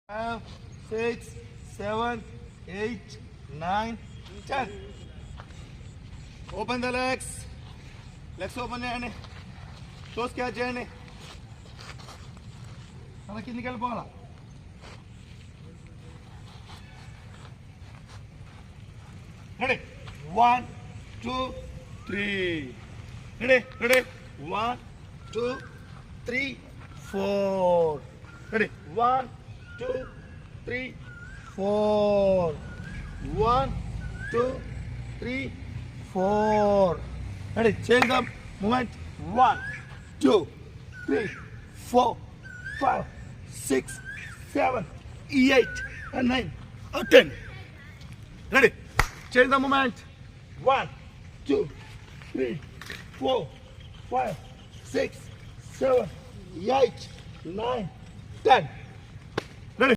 5, 6, 7, 8, 9, 10. Open the legs. Legs open చేయండి. Toes catch చేయండి. అలా కిందికి వెళ్ళిపోవాలా. Ready? 1, 2, 3. Ready? Ready? 1, 2, 3, 4. Ready? 1, 2, 3, 4. 1, 2, 3, 4. Ready? Change the movement. 1, 2, 3, 4, 5, 6, 7, 8, and 9, 10. Ready? Change the movement. 1, 2, 3, 4, 5, 6, 7, 8, 9, 10.